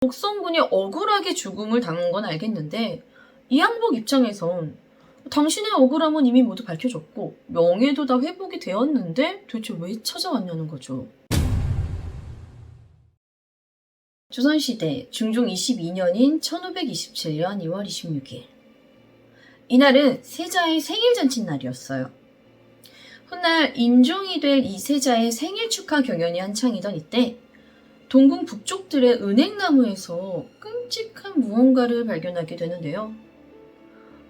복성군이 억울하게 죽음을 당한 건 알겠는데 이항복 입장에선 당신의 억울함은 이미 모두 밝혀졌고 명예도 다 회복이 되었는데 도대체 왜 찾아왔냐는 거죠. 조선시대 중종 22년인 1527년 2월 26일. 이날은 세자의 생일 잔칫날이었어요. 훗날 인종이 될 이 세자의 생일 축하 경연이 한창이던 이때 동궁 북쪽들의 은행나무에서 끔찍한 무언가를 발견하게 되는데요.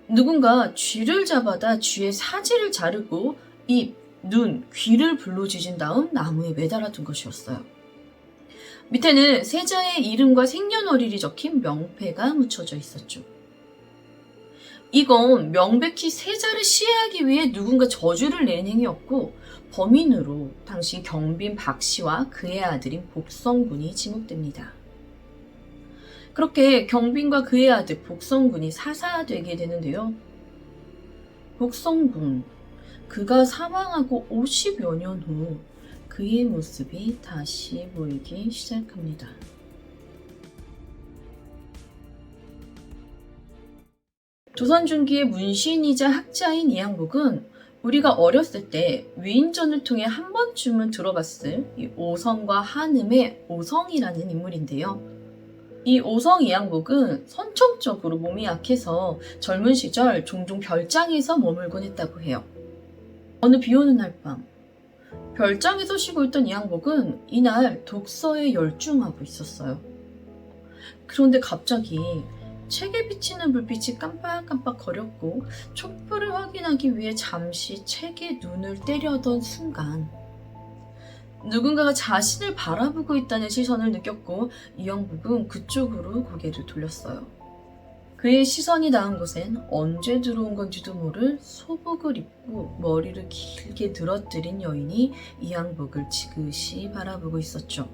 누군가 쥐를 잡아다 쥐의 사지를 자르고 입, 눈, 귀를 불로지진 다음 나무에 매달아둔 것이었어요. 밑에는 세자의 이름과 생년월일이 적힌 명패가 묻혀져 있었죠. 이건 명백히 세자를 시해하기 위해 누군가 저주를 낸 행위였고 범인으로 당시 경빈 박씨와 그의 아들인 복성군이 지목됩니다. 그렇게 경빈과 그의 아들 복성군이 사사되게 되는데요. 복성군, 그가 사망하고 50여 년 후 그의 모습이 다시 보이기 시작합니다. 조선 중기의 문신이자 학자인 이항복은 우리가 어렸을 때 위인전을 통해 한 번쯤은 들어봤을 이 오성과 한음의 오성이라는 인물인데요. 이 오성 이항복은 선천적으로 몸이 약해서 젊은 시절 종종 별장에서 머물곤 했다고 해요. 어느 비오는 날 밤, 별장에서 쉬고 있던 이항복은 이날 독서에 열중하고 있었어요. 그런데 갑자기 책에 비치는 불빛이 깜빡깜빡 거렸고 촛불을 확인하기 위해 잠시 책에 눈을 때려던 순간 누군가가 자신을 바라보고 있다는 시선을 느꼈고 이항복은 그쪽으로 고개를 돌렸어요. 그의 시선이 닿은 곳엔 언제 들어온 건지도 모를 소복을 입고 머리를 길게 늘어뜨린 여인이 이항복을 지그시 바라보고 있었죠.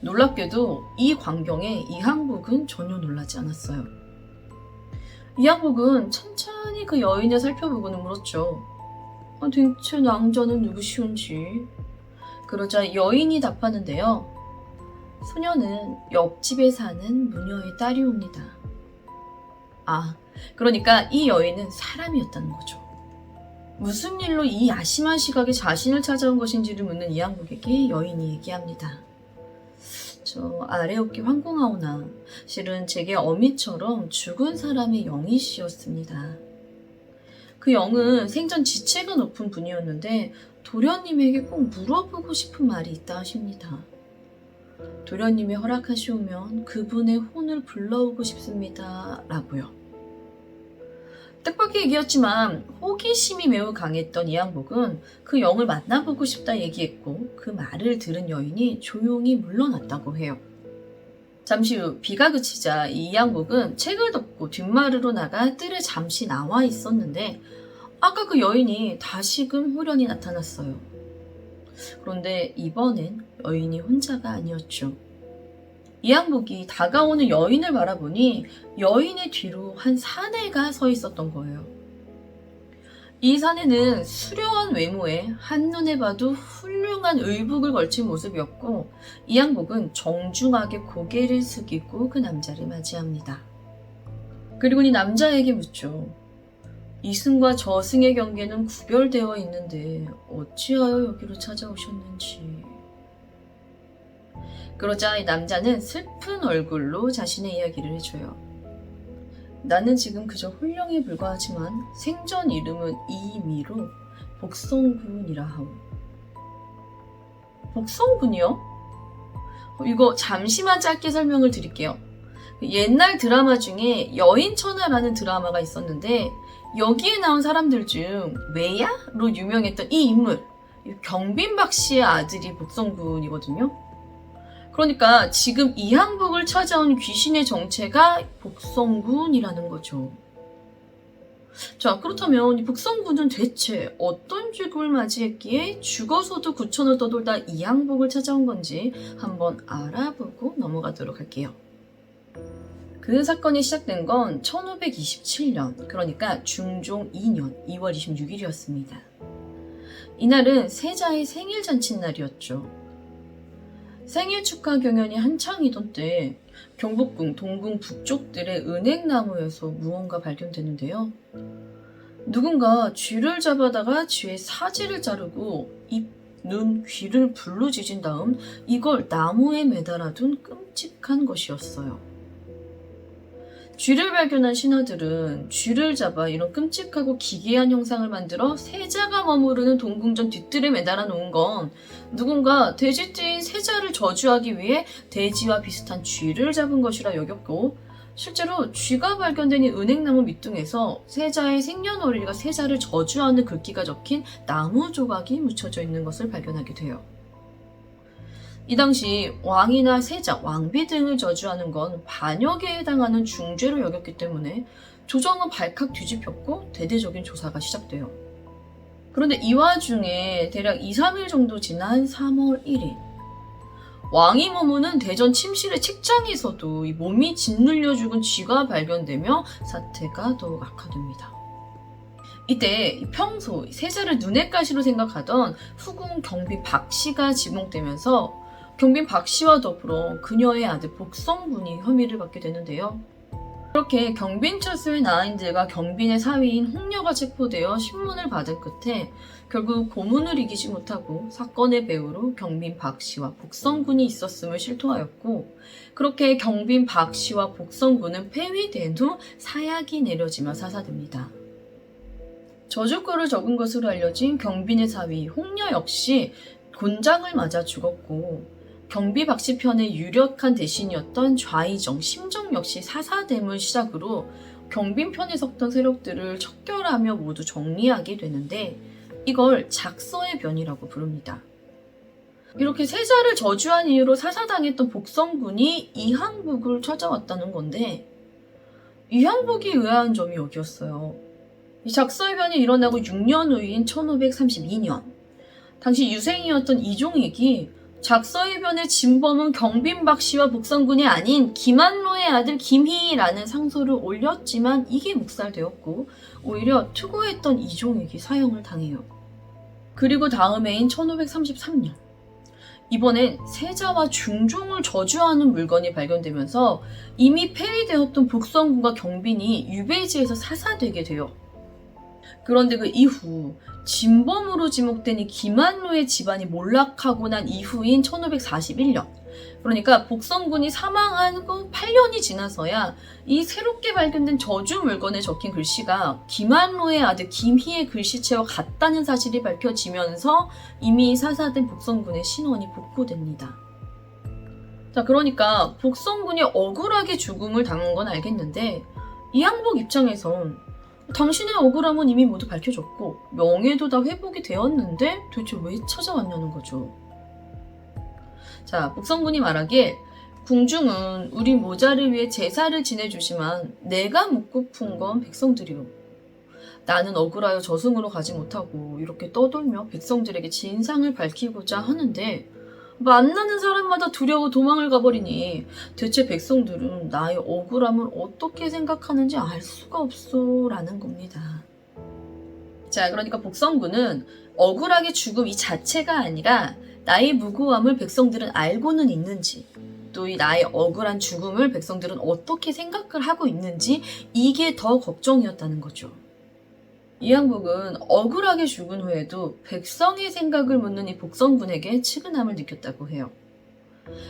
놀랍게도 이 광경에 이항복은 전혀 놀라지 않았어요. 이항복은 천천히 그 여인을 살펴보고는 물었죠. 대체 낭자는 누구시온지. 그러자 여인이 답하는데요. 소녀는 옆집에 사는 무녀의 딸이옵니다. 그러니까 이 여인은 사람이었다는 거죠. 무슨 일로 이 야심한 시각에 자신을 찾아온 것인지를 묻는 이항복에게 여인이 얘기합니다. 저 아래 어깨 황공하오나 실은 제게 어미처럼 죽은 사람의 영이시였습니다. 그 영은 생전 지체가 높은 분이었는데 도련님에게 꼭 물어보고 싶은 말이 있다 하십니다. 도련님이 허락하시오면 그분의 혼을 불러오고 싶습니다. 라고요. 뜻밖의 얘기였지만 호기심이 매우 강했던 이항복은 그 영을 만나보고 싶다 얘기했고 그 말을 들은 여인이 조용히 물러났다고 해요. 잠시 후 비가 그치자 이항복은 책을 덮고 뒷마루로 나가 뜰에 잠시 나와 있었는데 아까 그 여인이 다시금 호련히 나타났어요. 그런데 이번엔 여인이 혼자가 아니었죠. 이항복이 다가오는 여인을 바라보니 여인의 뒤로 한 사내가 서 있었던 거예요. 이 사내는 수려한 외모에 한눈에 봐도 훌륭한 의복을 걸친 모습이었고 이항복은 정중하게 고개를 숙이고 그 남자를 맞이합니다. 그리고 이 남자에게 묻죠. 이승과 저승의 경계는 구별되어 있는데 어찌하여 여기로 찾아오셨는지. 그러자 이 남자는 슬픈 얼굴로 자신의 이야기를 해줘요. 나는 지금 그저 홀령에 불과하지만 생전 이름은 이미로 복성군이라 하오. 복성군이요? 이거 잠시만 짧게 설명을 드릴게요. 옛날 드라마 중에 여인천하라는 드라마가 있었는데 여기에 나온 사람들 중 외야로 유명했던 이 인물 경빈박 씨의 아들이 복성군이거든요. 그러니까 지금 이항복을 찾아온 귀신의 정체가 복성군이라는 거죠. 자, 그렇다면 이 복성군은 대체 어떤 죽음을 맞이했기에 죽어서도 구천을 떠돌다 이항복을 찾아온 건지 한번 알아보고 넘어가도록 할게요. 그 사건이 시작된 건 1527년, 그러니까 중종 2년 2월 26일이었습니다. 이날은 세자의 생일 잔칫날이었죠. 생일 축하 경연이 한창이던 때 경복궁, 동궁 북쪽들의 은행나무에서 무언가 발견되는데요. 누군가 쥐를 잡아다가 쥐의 사지를 자르고 입, 눈, 귀를 불로 지진 다음 이걸 나무에 매달아둔 끔찍한 것이었어요. 쥐를 발견한 신하들은 쥐를 잡아 이런 끔찍하고 기괴한 형상을 만들어 세자가 머무르는 동궁전 뒤뜰에 매달아 놓은 건 누군가 돼지띠인 세자를 저주하기 위해 돼지와 비슷한 쥐를 잡은 것이라 여겼고, 실제로 쥐가 발견된 이 은행나무 밑둥에서 세자의 생년월일과 세자를 저주하는 글귀가 적힌 나무 조각이 묻혀져 있는 것을 발견하게 돼요. 이 당시 왕이나 세자, 왕비 등을 저주하는 건 반역에 해당하는 중죄로 여겼기 때문에 조정은 발칵 뒤집혔고 대대적인 조사가 시작돼요. 그런데 이 와중에 대략 2, 3일 정도 지난 3월 1일 왕이 머무는 대전 침실의 책장에서도 이 몸이 짓눌려 죽은 쥐가 발견되며 사태가 더욱 악화됩니다. 이때 평소 세자를 눈엣 가시로 생각하던 후궁 경빈 박씨가 지목되면서 경빈 박씨와 더불어 그녀의 아들 복성군이 혐의를 받게 되는데요. 그렇게 경빈 처소의 나인들과 경빈의 사위인 홍녀가 체포되어 신문을 받은 끝에 결국 고문을 이기지 못하고 사건의 배후로 경빈 박씨와 복성군이 있었음을 실토하였고, 그렇게 경빈 박씨와 복성군은 폐위된 후 사약이 내려지며 사사됩니다. 저주글을 적은 것으로 알려진 경빈의 사위 홍녀 역시 곤장을 맞아 죽었고, 경비 박씨 편의 유력한 대신이었던 좌이정, 심정 역시 사사됨을 시작으로 경빈 편에 섰던 세력들을 척결하며 모두 정리하게 되는데, 이걸 작서의 변이라고 부릅니다. 이렇게 세자를 저주한 이유로 사사당했던 복성군이 이항복을 찾아왔다는 건데, 이항복이 의아한 점이 여기였어요. 이 작서의 변이 일어나고 6년 후인 1532년, 당시 유생이었던 이종익이 작서의 변의 진범은 경빈 박씨와 복성군이 아닌 김한로의 아들 김희라는 상소를 올렸지만 이게 묵살되었고, 오히려 투고했던 이종익이 사형을 당해요. 그리고 다음 해인 1533년, 이번엔 세자와 중종을 저주하는 물건이 발견되면서 이미 폐위되었던 복성군과 경빈이 유배지에서 사사되게 돼요. 그런데 그 이후 진범으로 지목된 이 김한로의 집안이 몰락하고 난 이후인 1541년, 그러니까 복성군이 사망한 후 8년이 지나서야 이 새롭게 발견된 저주 물건에 적힌 글씨가 김한로의 아들 김희의 글씨체와 같다는 사실이 밝혀지면서 이미 사사된 복성군의 신원이 복구됩니다. 자, 그러니까 복성군이 억울하게 죽음을 당한 건 알겠는데, 이항복 입장에선 당신의 억울함은 이미 모두 밝혀졌고 명예도 다 회복이 되었는데 도대체 왜 찾아왔냐는 거죠. 자, 복성군이 말하길 궁중은 우리 모자를 위해 제사를 지내주지만 내가 묻고픈 건 백성들이요. 나는 억울하여 저승으로 가지 못하고 이렇게 떠돌며 백성들에게 진상을 밝히고자 하는데 만나는 사람마다 두려워 도망을 가버리니 대체 백성들은 나의 억울함을 어떻게 생각하는지 알 수가 없소 라는 겁니다. 자, 그러니까 복성군은 억울하게 죽음 이 자체가 아니라 나의 무고함을 백성들은 알고는 있는지, 또 이 나의 억울한 죽음을 백성들은 어떻게 생각을 하고 있는지, 이게 더 걱정이었다는 거죠. 이항복은 억울하게 죽은 후에도 백성의 생각을 묻는 이 복성군에게 측은함을 느꼈다고 해요.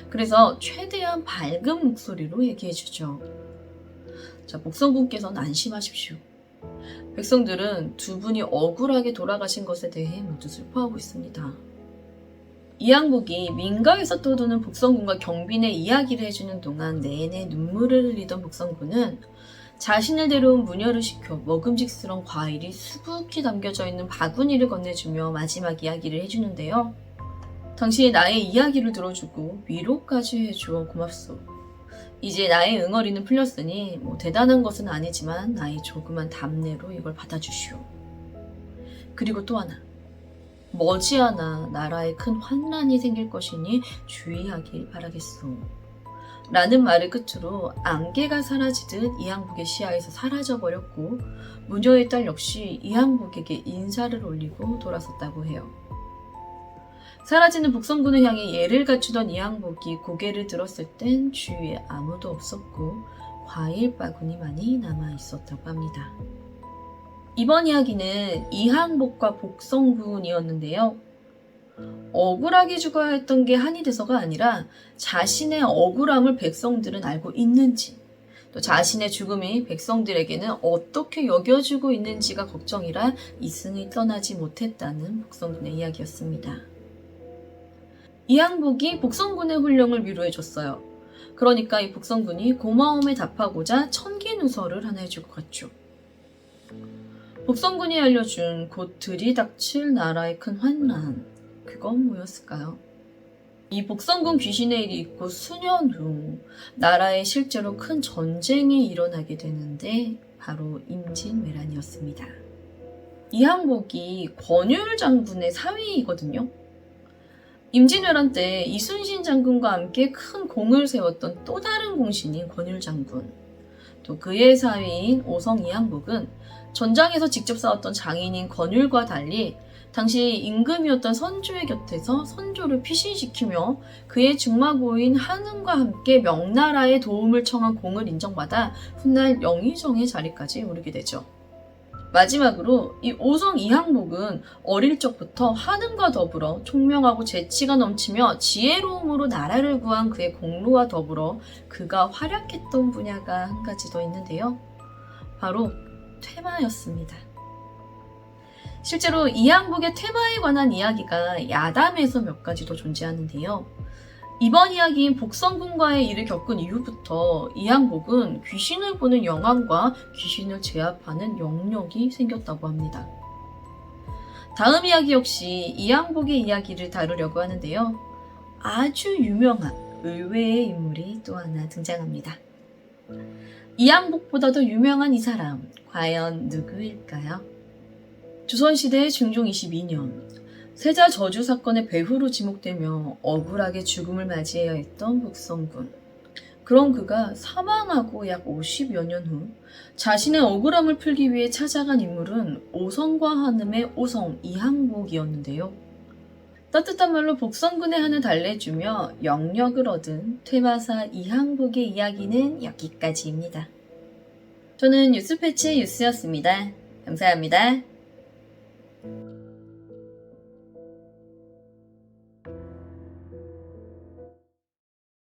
그래서 최대한 밝은 목소리로 얘기해주죠. 자, 복성군께서는 안심하십시오. 백성들은 두 분이 억울하게 돌아가신 것에 대해 모두 슬퍼하고 있습니다. 이항복이 민가에서 떠도는 복성군과 경빈의 이야기를 해주는 동안 내내 눈물을 흘리던 복성군은 자신을 데려온 무녀를 시켜 먹음직스러운 과일이 수북히 담겨져 있는 바구니를 건네주며 마지막 이야기를 해주는데요. 당신이 나의 이야기를 들어주고 위로까지 해주어 고맙소. 이제 나의 응어리는 풀렸으니 대단한 것은 아니지만 나의 조그만 답례로 이걸 받아주시오. 그리고 또 하나, 머지않아 나라에 큰 환난이 생길 것이니 주의하길 바라겠소. 라는 말을 끝으로 안개가 사라지듯 이항복의 시야에서 사라져버렸고, 무녀의 딸 역시 이항복에게 인사를 올리고 돌아섰다고 해요. 사라지는 복성군을 향해 예를 갖추던 이항복이 고개를 들었을 땐 주위에 아무도 없었고 과일 바구니 많이 남아 있었다고 합니다. 이번 이야기는 이항복과 복성군이었는데요. 억울하게 죽어야 했던 게 한이 돼서가 아니라 자신의 억울함을 백성들은 알고 있는지, 또 자신의 죽음이 백성들에게는 어떻게 여겨지고 있는지가 걱정이라 이승을 떠나지 못했다는 복성군의 이야기였습니다. 이항복이 복성군의 훈령을 위로해줬어요. 그러니까 이 복성군이 고마움에 답하고자 천기누설을 하나 해주고 갔죠. 복성군이 알려준 곧 들이닥칠 나라의 큰 환난, 그건 뭐였을까요? 이 복성군 귀신의 일이 있고 수년 후 나라에 실제로 큰 전쟁이 일어나게 되는데 바로 임진왜란이었습니다. 이항복이 권율 장군의 사위이거든요. 임진왜란 때 이순신 장군과 함께 큰 공을 세웠던 또 다른 공신인 권율 장군, 또 그의 사위인 오성 이항복은 전장에서 직접 싸웠던 장인인 권율과 달리 당시 임금이었던 선조의 곁에서 선조를 피신시키며 그의 중마고인 한흥과 함께 명나라의 도움을 청한 공을 인정받아 훗날 영의정의 자리까지 오르게 되죠. 마지막으로 이 오성 이항복은 어릴 적부터 한흥과 더불어 총명하고 재치가 넘치며 지혜로움으로 나라를 구한 그의 공로와 더불어 그가 활약했던 분야가 한 가지 더 있는데요. 바로 퇴마였습니다. 실제로 이항복의 퇴마에 관한 이야기가 야담에서 몇 가지 더 존재하는데요. 이번 이야기인 복성군과의 일을 겪은 이후부터 이항복은 귀신을 보는 영함과 귀신을 제압하는 영력이 생겼다고 합니다. 다음 이야기 역시 이항복의 이야기를 다루려고 하는데요. 아주 유명한 의외의 인물이 또 하나 등장합니다. 이항복보다도 유명한 이 사람, 과연 누구일까요? 조선시대 중종 22년 세자 저주 사건의 배후로 지목되며 억울하게 죽음을 맞이해야 했던 복성군. 그런 그가 사망하고 약 50여 년 후 자신의 억울함을 풀기 위해 찾아간 인물은 오성과 한음의 오성 이항복이었는데요. 따뜻한 말로 복성군의 한을 달래주며 영력을 얻은 퇴마사 이항복의 이야기는 여기까지입니다. 저는 뉴스패치 유스였습니다. 감사합니다.